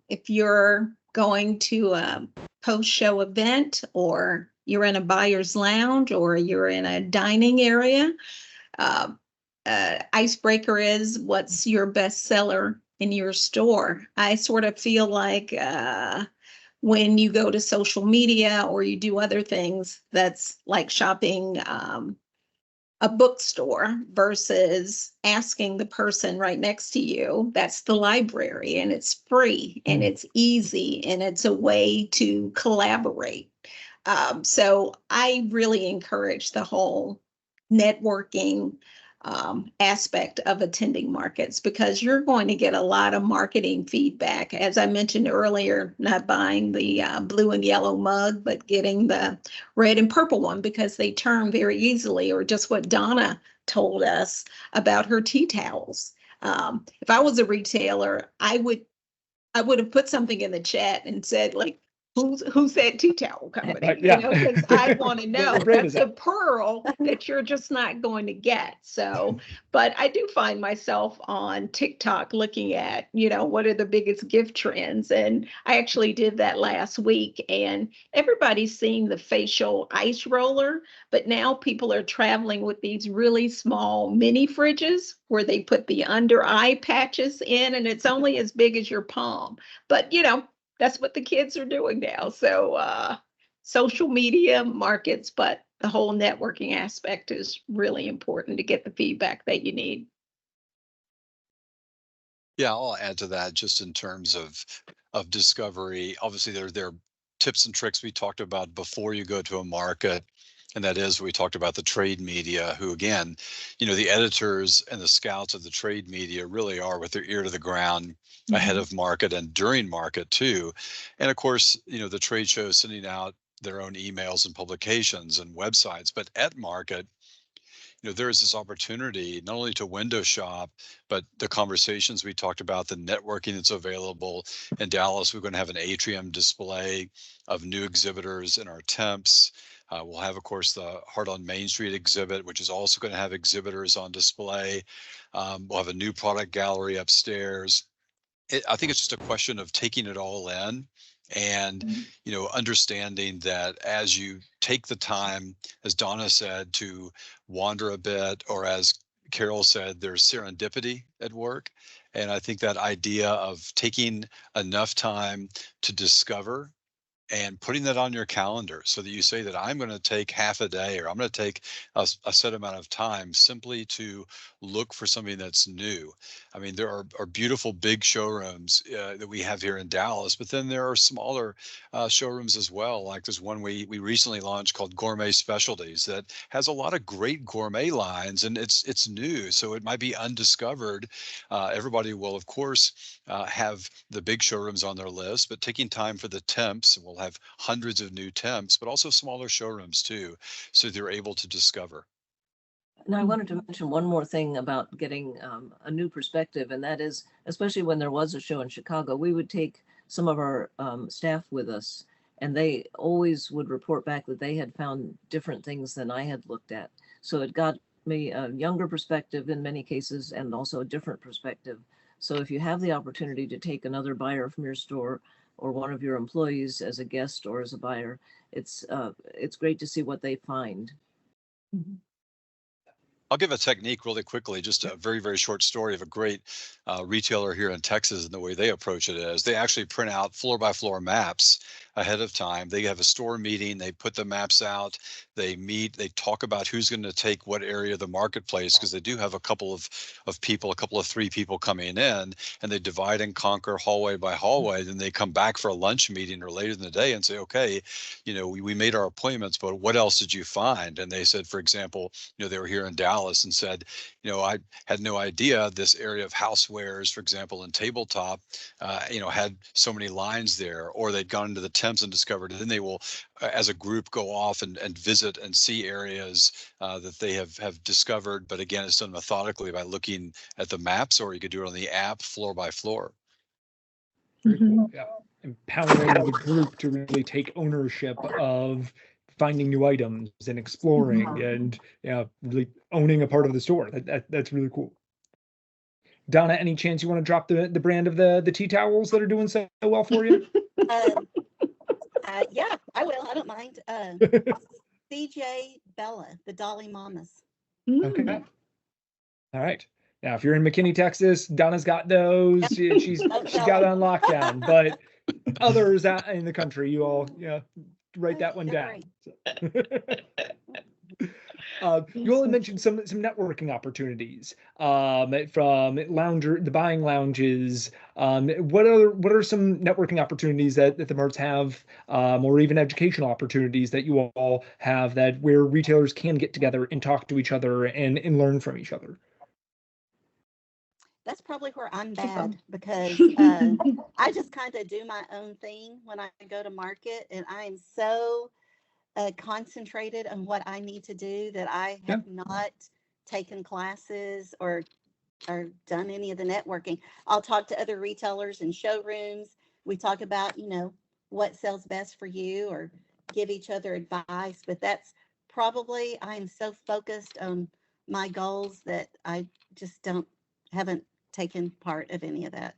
If you're going to a post-show event, or you're in a buyer's lounge, or you're in a dining area, icebreaker is, what's your best seller in your store? I sort of feel like when you go to social media or you do other things, that's like shopping a bookstore versus asking the person right next to you. That's the library, and it's free and it's easy and it's a way to collaborate. So I really encourage the whole networking aspect of attending markets, because you're going to get a lot of marketing feedback. As I mentioned earlier, not buying the blue and yellow mug, but getting the red and purple one because they turn very easily, or just what Donna told us about her tea towels. If I was a retailer, I would have put something in the chat and said, like, who's that tea towel company? Yeah. Because I want to know. That's a that? pearl that you're just not going to get. So, but I do find myself on TikTok looking at, what are the biggest gift trends? And I actually did that last week, and everybody's seeing the facial ice roller, but now people are traveling with these really small mini fridges where they put the under eye patches in, and it's only as big as your palm. But, that's what the kids are doing now. So social media markets, but the whole networking aspect is really important to get the feedback that you need. Yeah, I'll add to that just in terms of discovery. Obviously, there are tips and tricks we talked about before you go to a market. And that is, we talked about the trade media, who, again, the editors and the scouts of the trade media really are with their ear to the ground ahead of market and during market too. And of course, the trade shows sending out their own emails and publications and websites. But at market, there is this opportunity not only to window shop, but the conversations we talked about, the networking that's available. In Dallas, we're going to have an atrium display of new exhibitors in our temps. We'll have, of course, the Heart on Main Street exhibit, which is also going to have exhibitors on display. We'll have a new product gallery upstairs. I think it's just a question of taking it all in and, understanding that as you take the time, as Donna said, to wander a bit, or as Carol said, there's serendipity at work. And I think that idea of taking enough time to discover and putting that on your calendar so that you say that I'm going to take half a day, or I'm going to take a set amount of time simply to look for something that's new. I mean, there are beautiful big showrooms that we have here in Dallas, but then there are smaller showrooms as well. Like there's one we recently launched called Gourmet Specialties that has a lot of great gourmet lines, and it's new, so it might be undiscovered. Everybody will, of course, have the big showrooms on their list, but taking time for the temps, we'll have hundreds of new temps, but also smaller showrooms too, so they're able to discover. Now, I wanted to mention one more thing about getting a new perspective, and that is, especially when there was a show in Chicago, we would take some of our staff with us, and they always would report back that they had found different things than I had looked at. So it got me a younger perspective in many cases, and also a different perspective. So if you have the opportunity to take another buyer from your store or one of your employees as a guest or as a buyer, it's great to see what they find. Mhm. I'll give a technique really quickly, just a very, very short story of a great retailer here in Texas, and the way they approach it is they actually print out floor by floor maps ahead of time. They have a store meeting, they put the maps out, they meet, they talk about who's going to take what area of the marketplace, because they do have a couple of people, a couple of three people coming in, and they divide and conquer hallway by hallway. Then they come back for a lunch meeting or later in the day and say, okay, we made our appointments, but what else did you find? And they said, for example, they were here in Dallas and said, I had no idea this area of housewares, for example, and tabletop, had so many lines there. Or they'd gone into the temps and discovered it. Then they will, as a group, go off and visit and see areas that they have discovered. But again, it's done methodically by looking at the maps, or you could do it on the app floor by floor. Very cool. Yeah. Empowering the group to really take ownership of finding new items and exploring and really owning a part of the store. That's really cool. Donna, any chance you want to drop the brand of the tea towels that are doing so well for you? Yeah, I will. I don't mind. CJ Bella, the Dolly Mamas. Okay. All right. Now, if you're in McKinney, Texas, Donna's got those. She's got it on lockdown. But others out in the country, you all write that one down. You all mentioned some networking opportunities from the buying lounges. What are some networking opportunities that the Marts have, or even educational opportunities that you all have where retailers can get together and talk to each other and learn from each other? That's probably where I'm bad, because I just kind of do my own thing when I go to market, and I am so concentrated on what I need to do that I have not taken classes or done any of the networking. I'll talk to other retailers and showrooms. We talk about, what sells best for you, or give each other advice. But that's probably, I'm so focused on my goals that I just haven't taken part of any of that.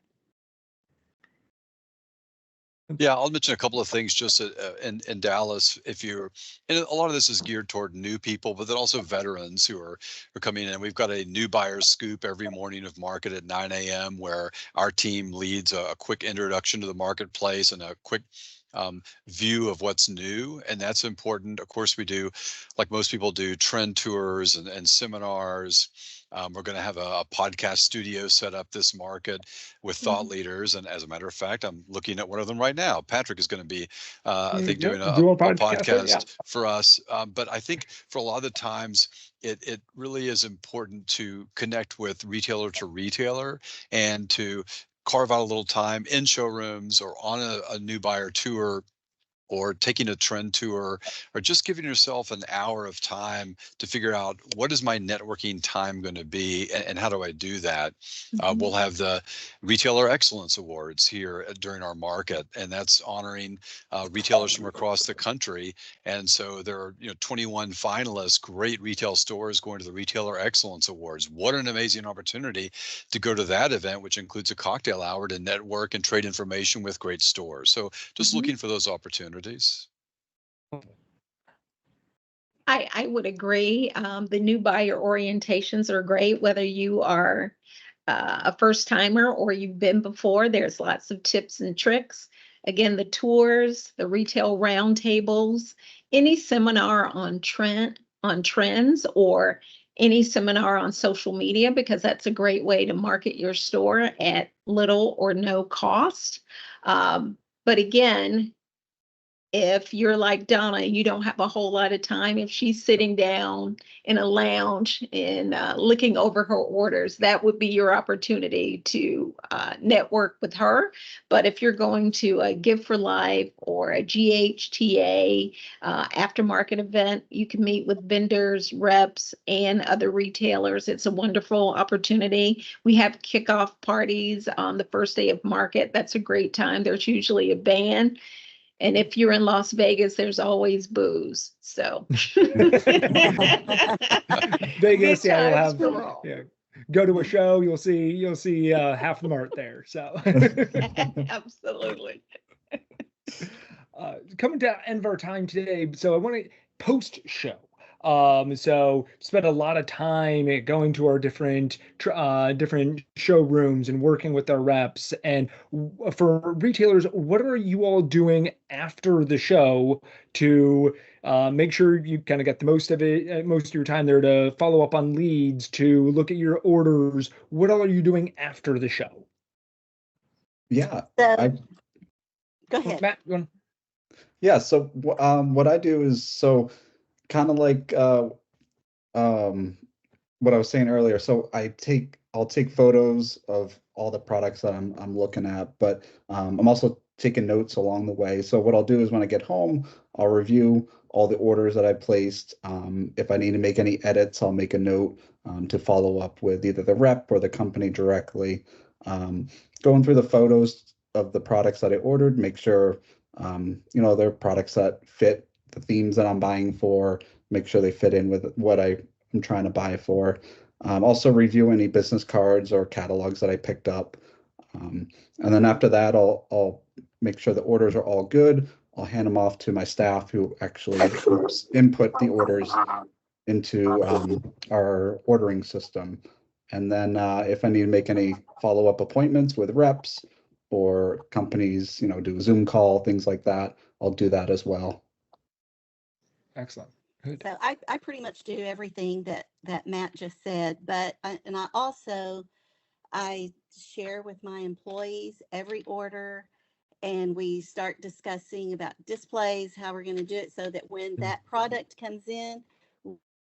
Yeah, I'll mention a couple of things just in Dallas. And a lot of this is geared toward new people, but then also veterans who are coming in. We've got a new buyer's scoop every morning of market at 9 a.m. where our team leads a quick introduction to the marketplace and a quick view of what's new. And that's important. Of course, we do, like most people do, trend tours and seminars. We're going to have a podcast studio set up this market with thought leaders. And as a matter of fact, I'm looking at one of them right now. Patrick is going to be, I think, doing a podcast for us. But I think for a lot of the times, it really is important to connect with retailer to retailer and to carve out a little time in showrooms or on a new buyer tour or taking a trend tour, or just giving yourself an hour of time to figure out what is my networking time going to be, and how do I do that. We'll have the Retailer Excellence Awards here during our market, and that's honoring retailers from across the country. And so there are 21 finalists, great retail stores going to the Retailer Excellence Awards. What an amazing opportunity to go to that event, which includes a cocktail hour to network and trade information with great stores. So just looking for those opportunities. I would agree. The new buyer orientations are great, whether you are a first timer or you've been before. There's lots of tips and tricks. Again, the tours, the retail roundtables, any seminar on trends, or any seminar on social media, because that's a great way to market your store at little or no cost. But again, if you're like Donna, you don't have a whole lot of time. If she's sitting down in a lounge and looking over her orders, that would be your opportunity to network with her. But if you're going to a Give for Life or a GHTA aftermarket event, you can meet with vendors, reps, and other retailers. It's a wonderful opportunity. We have kickoff parties on the first day of market. That's a great time. There's usually a band. And if you're in Las Vegas, there's always booze. So Vegas, yeah, you'll have go to a show, you'll see half the mart there. So absolutely. Coming to the end of our time today, so I want to post show. So spent a lot of time going to our different showrooms and working with our reps. And for retailers, what are you all doing after the show to make sure you kind of get the most of it, most of your time there, to follow up on leads, to look at your orders? What all are you doing after the show? Yeah, go ahead. Matt, yeah. So what I do is kind of like what I was saying earlier. So I'll take photos of all the products that I'm looking at, but I'm also taking notes along the way. So what I'll do is when I get home, I'll review all the orders that I placed. If I need to make any edits, I'll make a note to follow up with either the rep or the company directly. Going through the photos of the products that I ordered, make sure they're products that fit the themes that I'm buying for, make sure they fit in with what I'm trying to buy for. Also review any business cards or catalogs that I picked up. And then after that, I'll make sure the orders are all good. I'll hand them off to my staff who actually input the orders into our ordering system. And then if I need to make any follow-up appointments with reps or companies, do a Zoom call, things like that, I'll do that as well. Excellent. Good. So I pretty much do everything that Matt just said, but I share with my employees every order, and we start discussing about displays, how we're going to do it so that when that product comes in,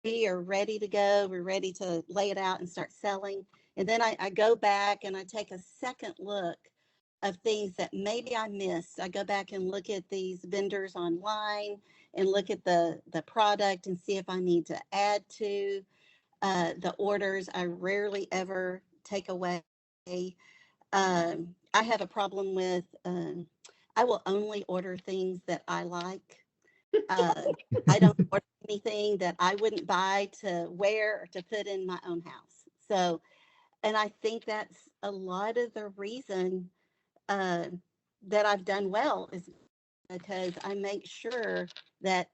we are ready to go. We're ready to lay it out and start selling. And then I go back and I take a second look of things that maybe I missed. I go back and look at these vendors online and look at the product and see if I need to add to the orders. I rarely ever take away. I have a problem with, I will only order things that I like. I don't order anything that I wouldn't buy to wear or to put in my own house. So, and I think that's a lot of the reason that I've done well, is because I make sure that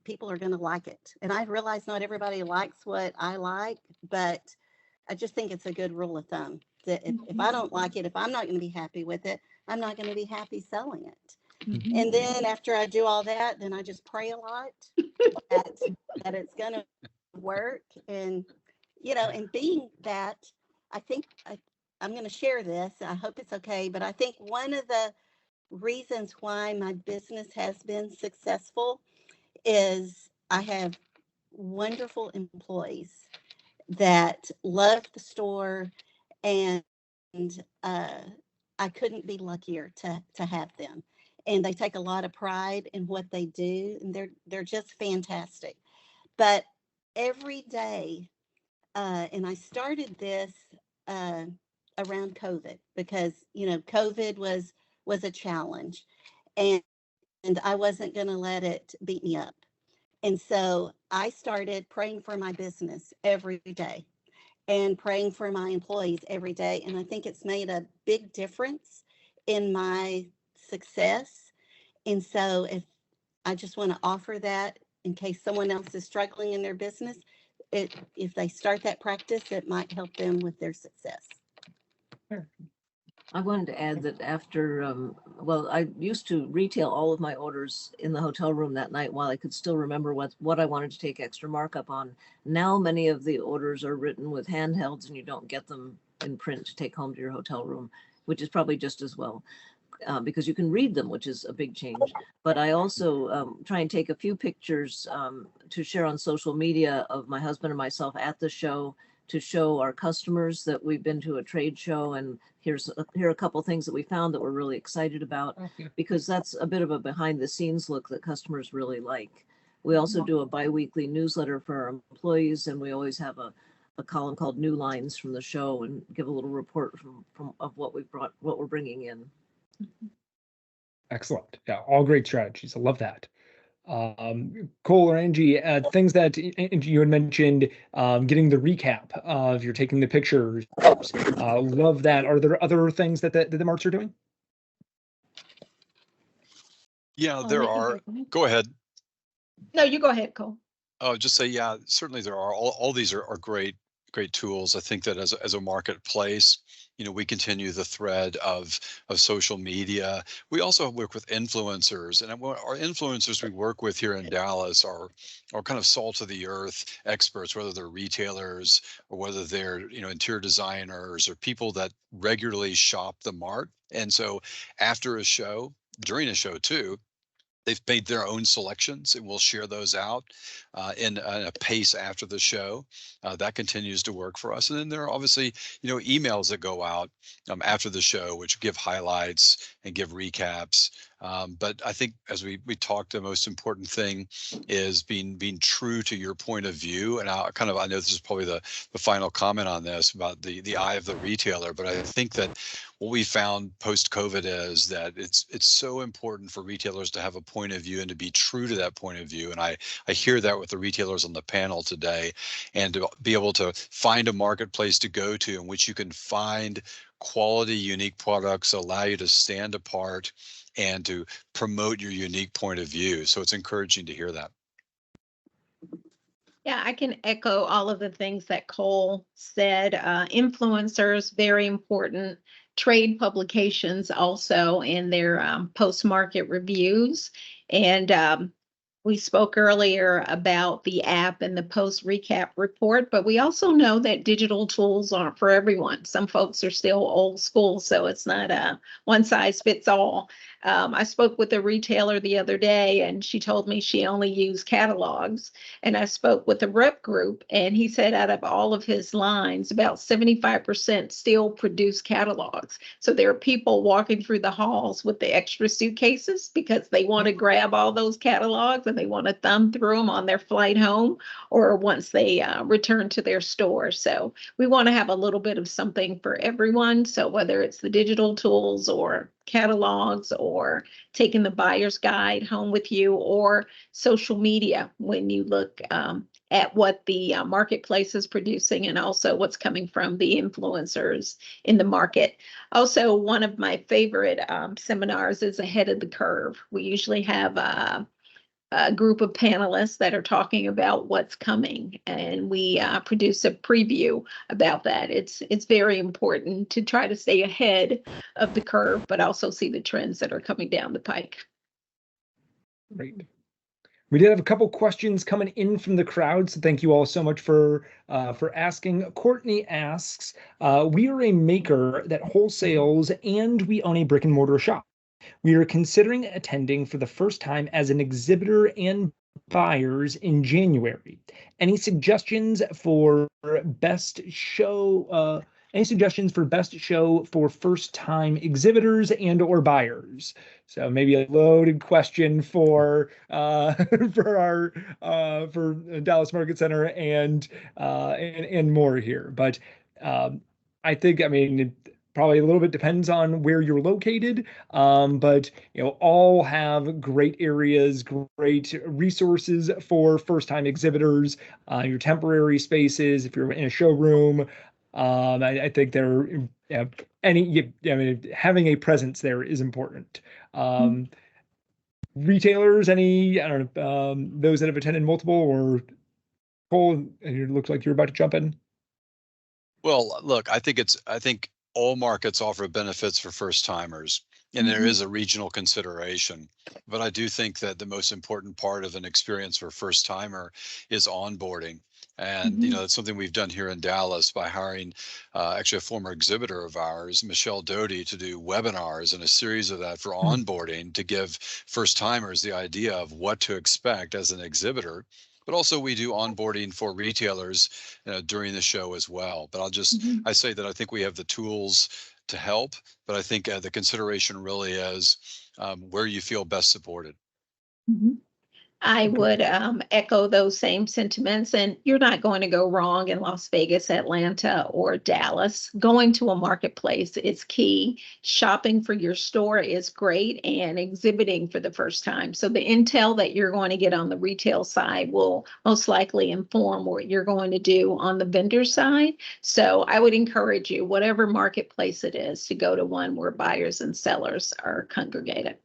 people are going to like it. And I realize not everybody likes what I like, but I just think it's a good rule of thumb that if I don't like it, if I'm not going to be happy with it, I'm not going to be happy selling it. And then after I do all that, then I just pray a lot that it's going to work. And, and being that, I think I'm going to share this. I hope it's okay. But I think one of the reasons why my business has been successful is I have wonderful employees that love the store, and I couldn't be luckier to have them. and they take a lot of pride in what they do, and they're just fantastic. But every day, and I started this uh, around COVID because COVID was a challenge, and I wasn't going to let it beat me up. And so I started praying for my business every day and praying for my employees every day. And I think it's made a big difference in my success. And so if I just want to offer that in case someone else is struggling in their business, if they start that practice, it might help them with their success. I wanted to add that after, well, I used to retail all of my orders in the hotel room that night while I could still remember what I wanted to take extra markup on. Now, many of the orders are written with handhelds and you don't get them in print to take home to your hotel room, which is probably just as well. Because you can read them, which is a big change. But I also try and take a few pictures to share on social media of my husband and myself at the show to show our customers that we've been to a trade show, and here are a couple things that we found that we're really excited about, because that's a bit of a behind the scenes look that customers really like. We also do a bi-weekly newsletter for our employees, and we always have a column called New Lines from the show and give a little report from of what we're bringing in. Excellent. Yeah, all great strategies. I love that. Cole or Angie, things that you had mentioned, getting the recap of you're taking the pictures. Love that. Are there other things that the marts are doing? Yeah, there are. Go ahead. No, you go ahead, Cole. Oh, just say, yeah, certainly there are. All these are great tools. I think that as a marketplace, we continue the thread of social media. We also work with influencers, and our influencers we work with here in Dallas are kind of salt of the earth experts, whether they're retailers or whether they're interior designers or people that regularly shop the mart. And so after a show, during a show too, they've made their own selections, and we'll share those out in a pace after the show. That continues to work for us. And then there are obviously, emails that go out after the show, which give highlights and give recaps. But I think, as we talked, the most important thing is being true to your point of view. And I know this is probably the final comment on this about the eye of the retailer, but I think that what we found post-COVID is that it's so important for retailers to have a point of view and to be true to that point of view. And I hear that with the retailers on the panel today, and to be able to find a marketplace to go to in which you can find quality, unique products, allow you to stand apart and to promote your unique point of view. So it's encouraging to hear that. Yeah, I can echo all of the things that Cole said. Influencers, very important. Trade publications also in their post-market reviews. And we spoke earlier about the app and the post recap report, but we also know that digital tools aren't for everyone. Some folks are still old school, so it's not a one size fits all. I spoke with a retailer the other day, and she told me she only used catalogs. And I spoke with a rep group, and he said out of all of his lines, about 75% still produce catalogs. So there are people walking through the halls with the extra suitcases because they want to grab all those catalogs and they want to thumb through them on their flight home or once they return to their store. So we want to have a little bit of something for everyone. So whether it's the digital tools or catalogs or taking the buyer's guide home with you or social media when you look at what the marketplace is producing and also what's coming from the influencers in the market. Also, one of my favorite seminars is Ahead of the Curve. We usually have a group of panelists that are talking about what's coming, and we produce a preview about that. It's very important to try to stay ahead of the curve, but also see the trends that are coming down the pike. Great. We did have a couple questions coming in from the crowd, so thank you all so much for asking. Courtney asks, we are a maker that wholesales and we own a brick and mortar shop. We are considering attending for the first time as an exhibitor and buyers in January. Any suggestions for best show Any suggestions for best show for first-time exhibitors and or buyers? So maybe a loaded question for for Dallas Market Center and more here. But I think, I mean, it probably a little bit depends on where you're located. But all have great areas, great resources for first-time exhibitors. Your temporary spaces, if you're in a showroom, I think they're I mean, having a presence there is important. Retailers, any, I don't know, those that have attended multiple, or Cole, it looks like you're about to jump in. Well, look, I think all markets offer benefits for first timers, and there is a regional consideration. But I do think that the most important part of an experience for first timer is onboarding. And it's something we've done here in Dallas by hiring actually a former exhibitor of ours, Michelle Doty, to do webinars and a series of that for onboarding, to give first timers the idea of what to expect as an exhibitor. But also we do onboarding for retailers during the show as well. But I say that I think we have the tools to help, but I think the consideration really is where you feel best supported. I would echo those same sentiments, and you're not going to go wrong in Las Vegas, Atlanta, or Dallas. Going to a marketplace is key. Shopping for your store is great, and exhibiting for the first time. So the intel that you're going to get on the retail side will most likely inform what you're going to do on the vendor side. So I would encourage you, whatever marketplace it is, to go to one where buyers and sellers are congregated.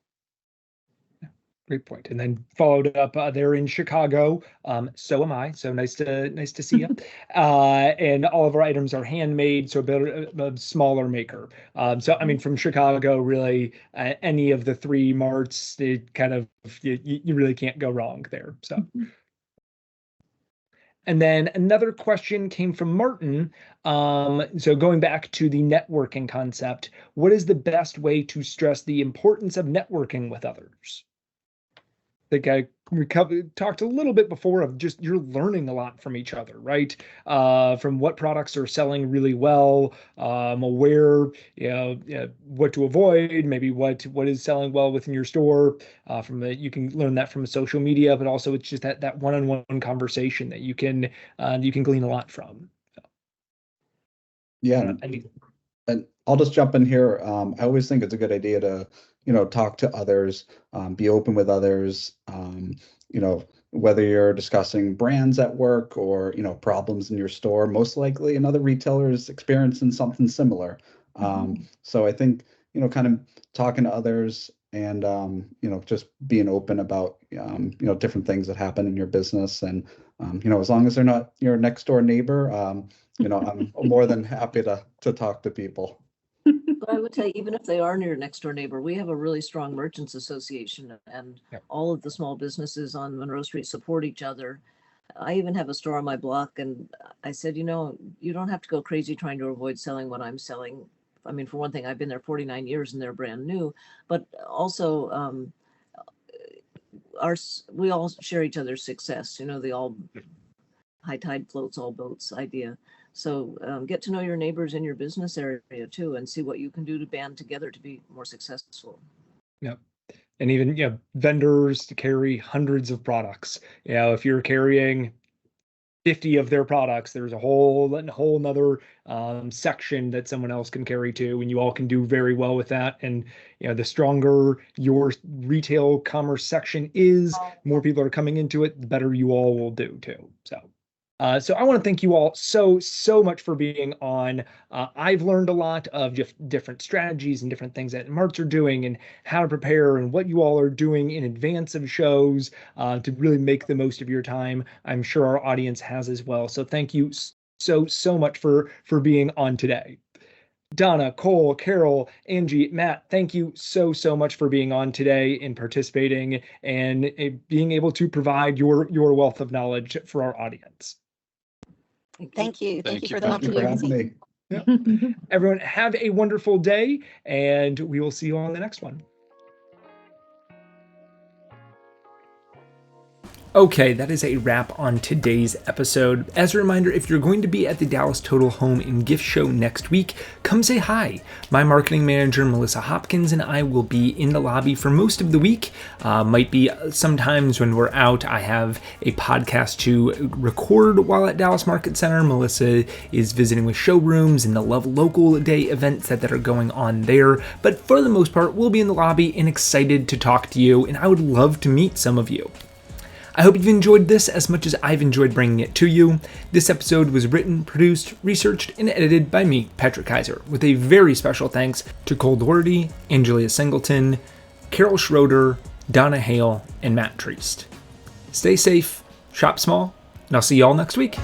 Great point. And then followed up, they're in Chicago. So am I. So nice to see you. And all of our items are handmade, so a smaller maker. So I mean, from Chicago, really, any of the three marts, it kind of you really can't go wrong there. So. And then another question came from Martin. So going back to the networking concept, what is the best way to stress the importance of networking with others? We talked a little bit before of just you're learning a lot from each other, right? From what products are selling really well, where what to avoid, maybe what is selling well within your store. You can learn that from social media, but also it's just that one-on-one conversation that you can glean a lot from. So, yeah, and I'll just jump in here. I always think it's a good idea to talk to others, be open with others, whether you're discussing brands at work or, problems in your store, most likely another retailer is experiencing something similar. So I think, kind of talking to others and, just being open about, different things that happen in your business. And, as long as they're not your next door neighbor, I'm more than happy to talk to people. But I would say, even if they are your next door neighbor, we have a really strong merchants association, and all of the small businesses on Monroe Street support each other. I even have a store on my block, and I said, you don't have to go crazy trying to avoid selling what I'm selling. I mean, for one thing, I've been there 49 years and they're brand new, but also we all share each other's success. The all high tide floats all boats idea. So get to know your neighbors in your business area too, and see what you can do to band together to be more successful. Yep. And even vendors to carry hundreds of products. If you're carrying 50 of their products, there's a whole nother section that someone else can carry too, and you all can do very well with that. And the stronger your retail commerce section is, more people are coming into it, the better you all will do too. So I want to thank you all so much for being on. I've learned a lot of different strategies and different things that marts are doing and how to prepare and what you all are doing in advance of shows to really make the most of your time. I'm sure our audience has as well. So thank you so much for being on today. Donna, Cole, Carol, Angie, Matt, thank you so much for being on today and participating and being able to provide your wealth of knowledge for our audience. Thank you. Thank you for the Thank you for having opportunity. me. Yep. Everyone, have a wonderful day, and we will see you on the next one. Okay, that is a wrap on today's episode. As a reminder, if you're going to be at the Dallas Total Home and Gift Show next week, come say hi. My marketing manager, Melissa Hopkins, and I will be in the lobby for most of the week. Might be sometimes when we're out, I have a podcast to record while at Dallas Market Center. Melissa is visiting with showrooms and the Love Local Day events that are going on there. But for the most part, we'll be in the lobby and excited to talk to you, and I would love to meet some of you. I hope you've enjoyed this as much as I've enjoyed bringing it to you. This episode was written, produced, researched, and edited by me, Patrick Kaiser, with a very special thanks to Cole Doherty, Angelia Singleton, Carol Schroeder, Donna Hale, and Matt Treist. Stay safe, shop small, and I'll see y'all next week.